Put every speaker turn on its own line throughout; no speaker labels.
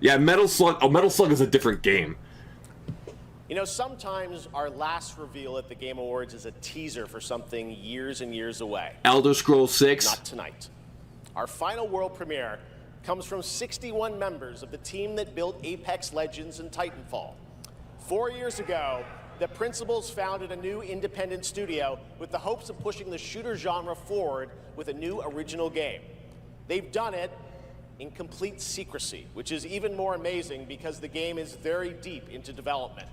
Yeah, Metal Slug. Oh, Metal Slug is a different game.
You know, sometimes our last reveal at the Game Awards is a teaser for something years and years away.
Elder Scrolls 6.
Not tonight. Our final world premiere comes from 61 members of the team that built Apex Legends and Titanfall. 4 years ago, the principals founded a new independent studio with the hopes of pushing the shooter genre forward with a new original game. They've done it in complete secrecy, which is even more amazing because the game is very deep into development.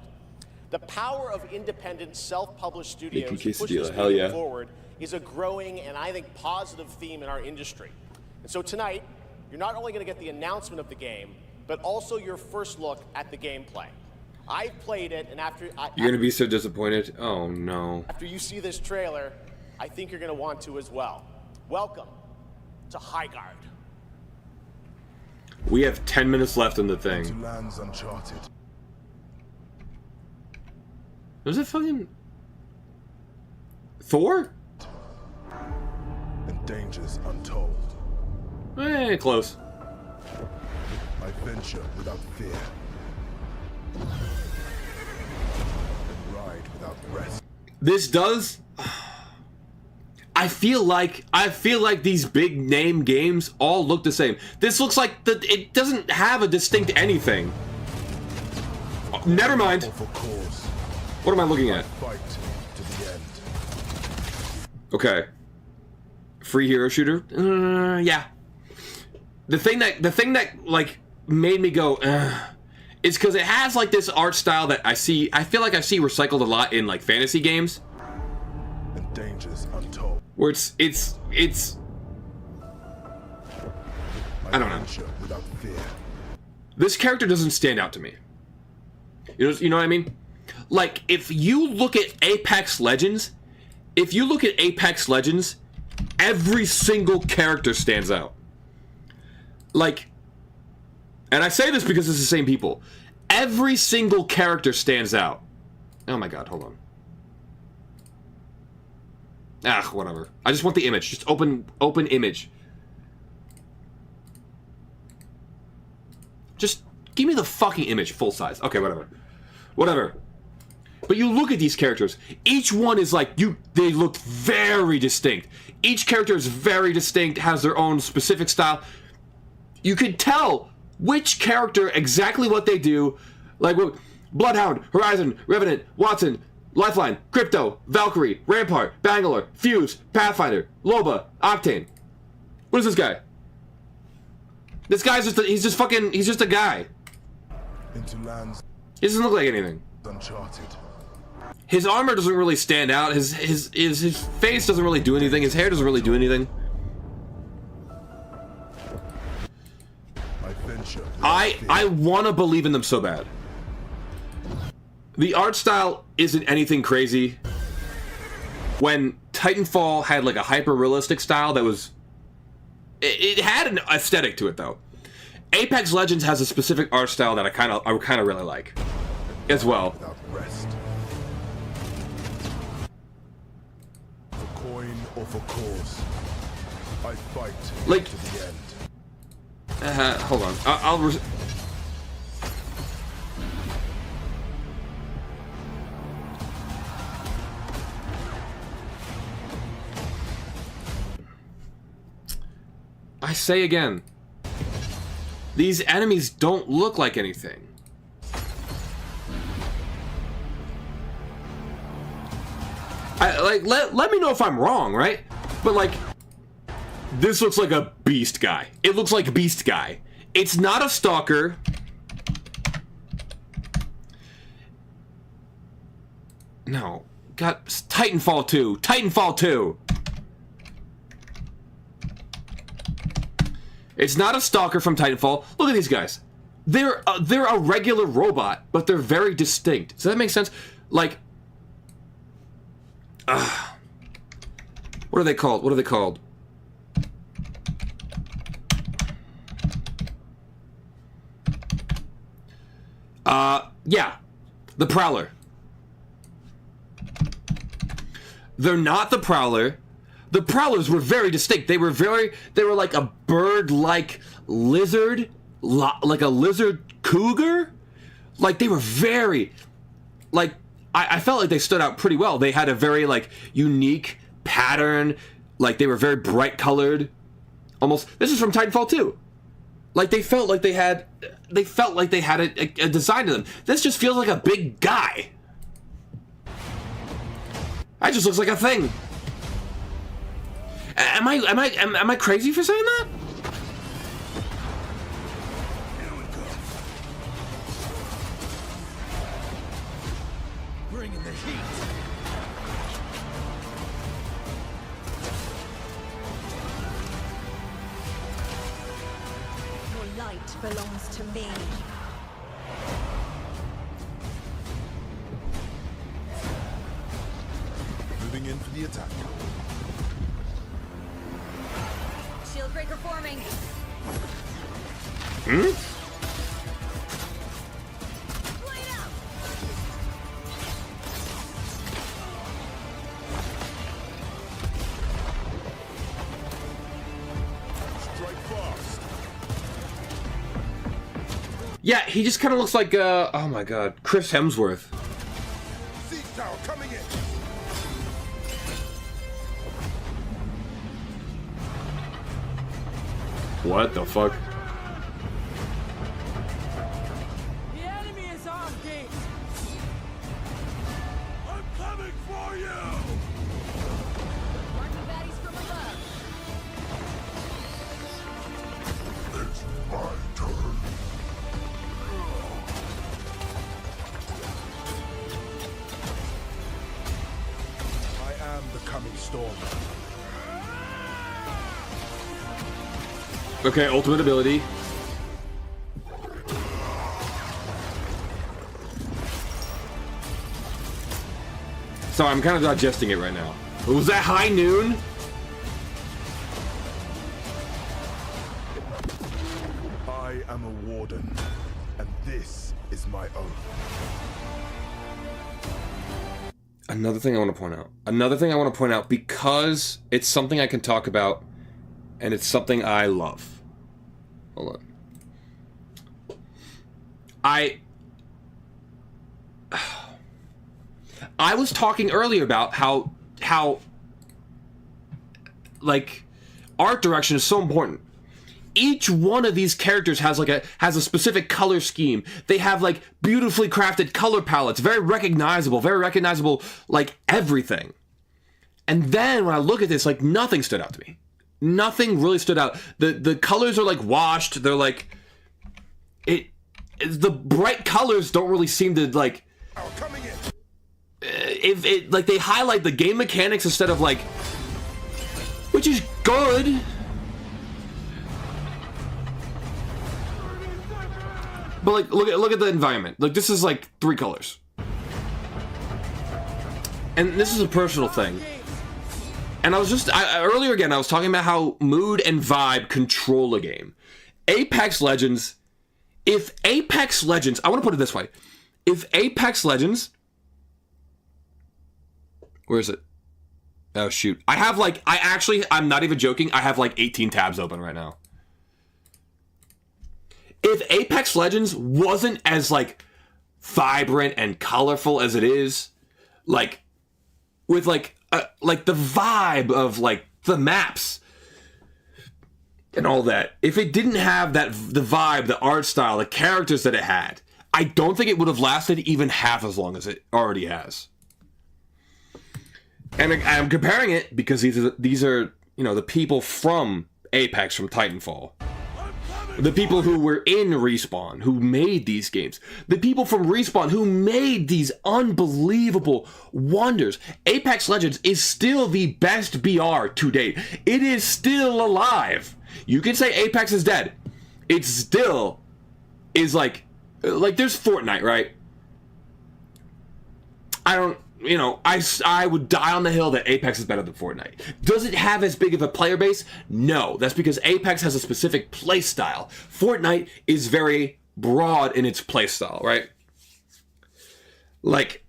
The power of independent, self-published studios to push this game forward is a growing and I think positive theme in our industry. And so tonight, you're not only going to get the announcement of the game, but also your first look at the gameplay. I've played it, and after
you're going to be so disappointed. Oh no!
After you see this trailer, I think you're going to want to as well. Welcome to Highguard.
We have 10 minutes left in the thing.
To lands uncharted.
Was it fucking Thor?
And dangers untold.
Close.
I venture without fear. And ride without rest.
This does. I feel like these big name games all look the same. This looks like it doesn't have a distinct anything. Oh, never mind. What am I looking at?
Fight to the end.
Okay. Free hero shooter? Yeah. The thing that like made me go is because it has like this art style that I feel like I see recycled a lot in like fantasy games.
And dangers untold.
Where it's I don't know.
Without fear.
This character doesn't stand out to me. You know what I mean? Like if you look at Apex Legends, every single character stands out. Like, and I say this because it's the same people. Every single character stands out. Oh my god, hold on. Whatever. I just want the image. Just open image. Just give me the fucking image, full size. Okay, whatever. But you look at these characters. Each one is like they look very distinct. Each character is very distinct, has their own specific style. You could tell which character exactly what they do. Like Bloodhound, Horizon, Revenant, Watson, Lifeline, Crypto, Valkyrie, Rampart, Bangalore, Fuse, Pathfinder, Loba, Octane. What is this guy? This guy's he's just a guy.
Into lands
He doesn't look like anything.
uncharted.
His armor doesn't really stand out. His face doesn't really do anything. His hair doesn't really do anything. I want to believe in them so bad. The art style isn't anything crazy. When Titanfall had like a hyper-realistic style that was... It had an aesthetic to it, though. Apex Legends has a specific art style that I kind of really like, as well.
Without rest. For coin or for cause, I fight
Like-
to the end.
Hold on. I say again, these enemies don't look like anything. Let me know if I'm wrong, right? But like, this looks like a beast guy. It looks like Beast Guy. It's not a stalker. No. God, Titanfall 2. Titanfall 2. It's not a stalker from Titanfall. Look at these guys. They're a regular robot, but they're very distinct. Does that make sense? Like, what are they called? What are they called? Yeah, the Prowler. They're not the Prowler. The Prowlers were very distinct. They were like a bird-like lizard like a lizard cougar. Like, they were very, like, I felt like they stood out pretty well. They had a very, like, unique pattern. Like, they were very bright colored. Almost, this is from Titanfall 2. Like, they felt like they had a design to them. This just feels like a big guy. That just looks like a thing. Am I crazy for saying that?
Bringing the heat.
Your light belongs to me.
Moving in for the attack.
Shield breaker forming. Blade out.
Strike fast.
Yeah, he just kind of looks like, oh my god, Chris Hemsworth.
Siege tower coming in.
What the fuck?
The enemy is on gate. I'm coming for you.
Marking baddies from above.
It's my turn. I am the coming storm.
Okay, ultimate ability. So I'm kind of digesting it right now. Was that high noon?
I am a warden, and this is my oath.
Another thing I want to point out. Another thing I want to point out because it's something I can talk about and it's something I love. Hold on. I was talking earlier about how like art direction is so important. Each one of these characters has a specific color scheme. They have like beautifully crafted color palettes, very recognizable like everything. And then when I look at this, like nothing stood out to me. Nothing really stood out. The colors are like washed. They're like the bright colors don't really seem to like
Coming in.
if it like they highlight the game mechanics instead of like, which is good. But like look at the environment. Like this is like 3 colors. And this is a personal thing. And I was just earlier again I was talking about how mood and vibe control a game. Apex Legends, I want to put it this way. If Apex Legends, where is it? Oh shoot. I'm not even joking. I have like 18 tabs open right now. If Apex Legends wasn't as like vibrant and colorful as it is, like with like the vibe of like the maps and all that, if it didn't have the vibe, the art style, the characters that it had, I don't think it would have lasted even half as long as it already has. And I'm comparing it because these are you know the people from Apex, from Titanfall. The people who were in Respawn, who made these games. The people from Respawn who made these unbelievable wonders. Apex Legends is still the best BR to date. It is still alive. You can say Apex is dead. It still is like there's Fortnite, right? I would die on the hill that Apex is better than Fortnite. Does it have as big of a player base? No. That's because Apex has a specific play style. Fortnite is very broad in its play style, right? Like,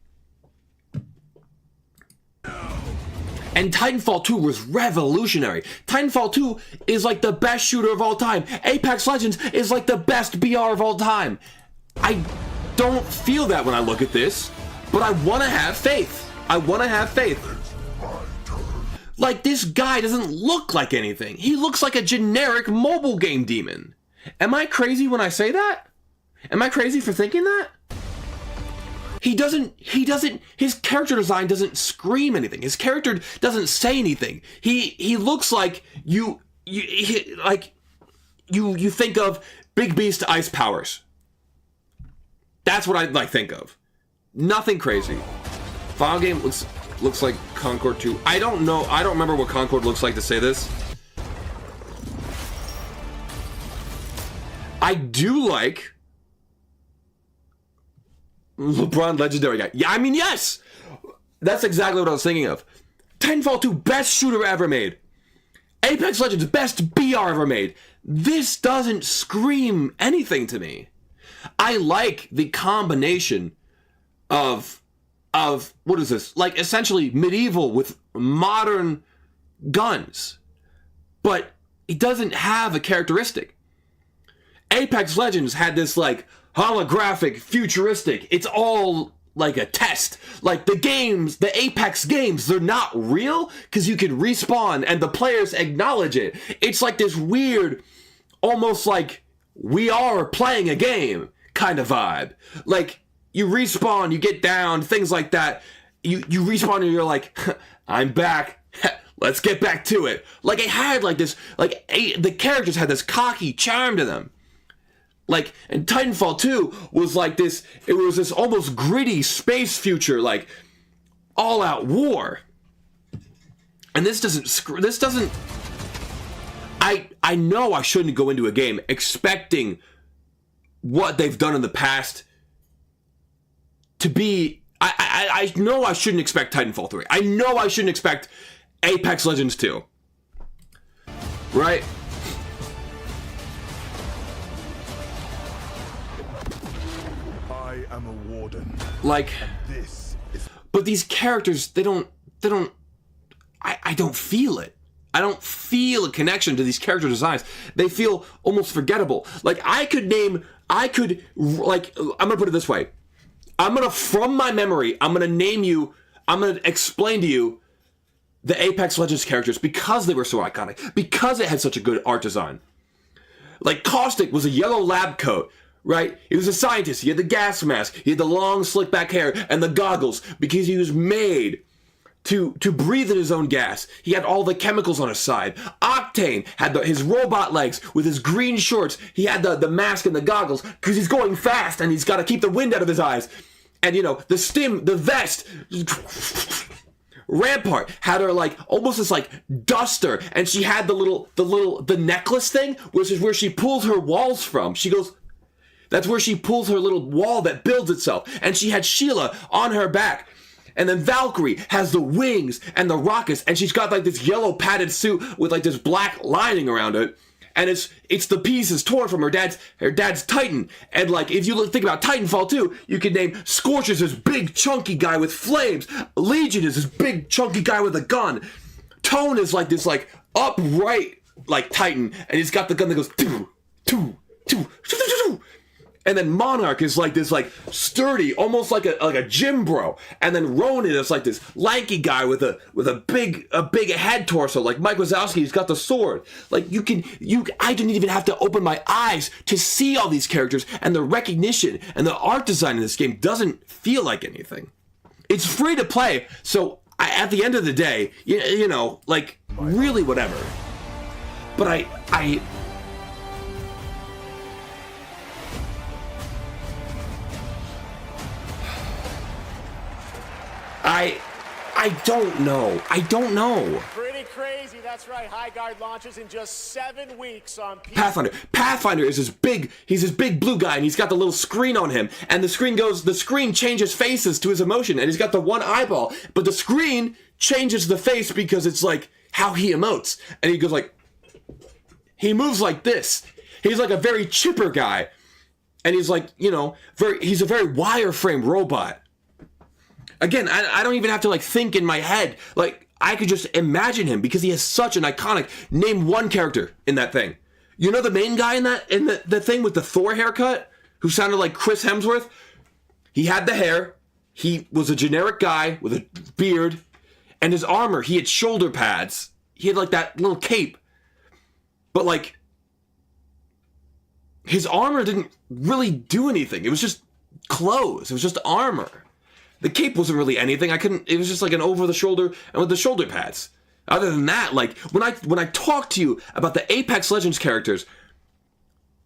And Titanfall 2 was revolutionary. Titanfall 2 is like the best shooter of all time. Apex Legends is like the best BR of all time. I don't feel that when I look at this, but I want to have faith. I want to have faith. Like, this guy doesn't look like anything. He looks like a generic mobile game demon. Am I crazy when I say that? Am I crazy for thinking that? His character design doesn't scream anything. His character doesn't say anything. He looks like you think of Big Beast Ice Powers. That's what I think of. Nothing crazy. Final game looks like Concord 2. I don't know. I don't remember what Concord looks like to say this. I do like LeBron Legendary guy. Yeah, I mean, yes! That's exactly what I was thinking of. Titanfall 2, best shooter ever made. Apex Legends, best BR ever made. This doesn't scream anything to me. I like the combination of what is this? Like, essentially medieval with modern guns. But it doesn't have a characteristic. Apex Legends had this, like, holographic, futuristic, it's all like a test. Like, the games, the Apex games, they're not real because you can respawn and the players acknowledge it. It's like this weird, almost like we are playing a game kind of vibe. Like, you respawn, you get down, things like that. You respawn and you're like, I'm back. Let's get back to it. Like, it had like this, like, the characters had this cocky charm to them. Like, and Titanfall 2 was like this, it was this almost gritty space future, like, all-out war. And this doesn't, I know I shouldn't go into a game expecting what they've done in the past to be, I know I shouldn't expect Titanfall 3. I know I shouldn't expect Apex Legends 2. Right?
I am a warden.
Like,
This is
but these characters, I don't feel it. I don't feel a connection to these character designs. They feel almost forgettable. Like, I'm gonna put it this way. From my memory, I'm gonna explain to you the Apex Legends characters because they were so iconic, because it had such a good art design. Like, Caustic was a yellow lab coat, right? He was a scientist. He had the gas mask. He had the long, slick back hair and the goggles because he was made to breathe in his own gas. He had all the chemicals on his side. Octane had his robot legs with his green shorts. He had the mask and the goggles because he's going fast and he's got to keep the wind out of his eyes. And, you know, the vest. Rampart had her, like, almost this, like, duster, and she had the necklace thing, which is where she pulls her walls from. That's where she pulls her little wall that builds itself. And she had Sheila on her back. And then Valkyrie has the wings and the rockets, and she's got, like, this yellow padded suit with, like, this black lining around it. And it's the pieces torn from her dad's Titan. And, like, if you think about Titanfall 2, you can name Scorch as this big chunky guy with flames. Legion is this big chunky guy with a gun. Tone is like this, like, upright, like, Titan, and he's got the gun that goes two, two, two, two, two, two. And then Monarch is like this, like, sturdy, almost like a gym bro. And then Ronin is like this lanky guy with a big head torso, like Mike Wazowski. He's got the sword. Like, I didn't even have to open my eyes to see all these characters, and the recognition and the art design in this game doesn't feel like anything. It's free to play, so at the end of the day, you know, like, really whatever. But I don't know. I don't know.
Pretty crazy, that's right. High Guard launches in just 7 weeks on PC.
Pathfinder is he's this big blue guy, and he's got the little screen on him, and the screen changes faces to his emotion, and he's got the one eyeball, but the screen changes the face because it's like how he emotes, and he goes like, he moves like this. He's like a very chipper guy, and he's like, you know, he's a very wireframe robot. Again, I don't even have to, like, think in my head. Like, I could just imagine him because he has such an iconic. Name one character in that thing. You know the main guy in the thing with the Thor haircut, who sounded like Chris Hemsworth. He had the hair. He was a generic guy with a beard, and his armor. He had shoulder pads. He had like that little cape, but like his armor didn't really do anything. It was just clothes. It was just armor. The cape wasn't really anything. It was just like an over the shoulder and with the shoulder pads. Other than that, like when I talk to you about the Apex Legends characters,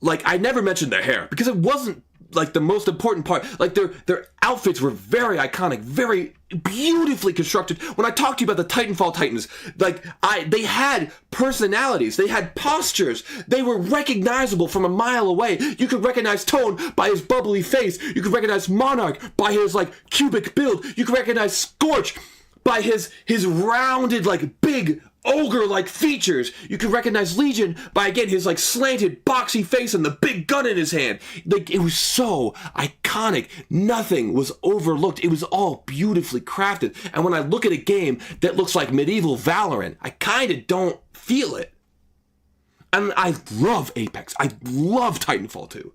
like I never mentioned their hair because it wasn't like the most important part. Like their outfits were very iconic, very beautifully constructed. When I talked to you about the Titanfall Titans, like they had personalities, they had postures, they were recognizable from a mile away. You could recognize Tone by his bubbly face. You could recognize Monarch by his like cubic build. You could recognize Scorch by his rounded like big ogre-like features. You could recognize Legion by, again, his like slanted, boxy face and the big gun in his hand. Like, it was so iconic. Nothing was overlooked. It was all beautifully crafted. And when I look at a game that looks like medieval Valorant, I kind of don't feel it. And I love Apex. I love Titanfall 2.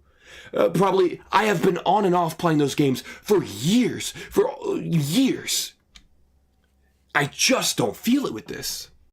Probably, I have been on and off playing those games for years. I just don't feel it with this.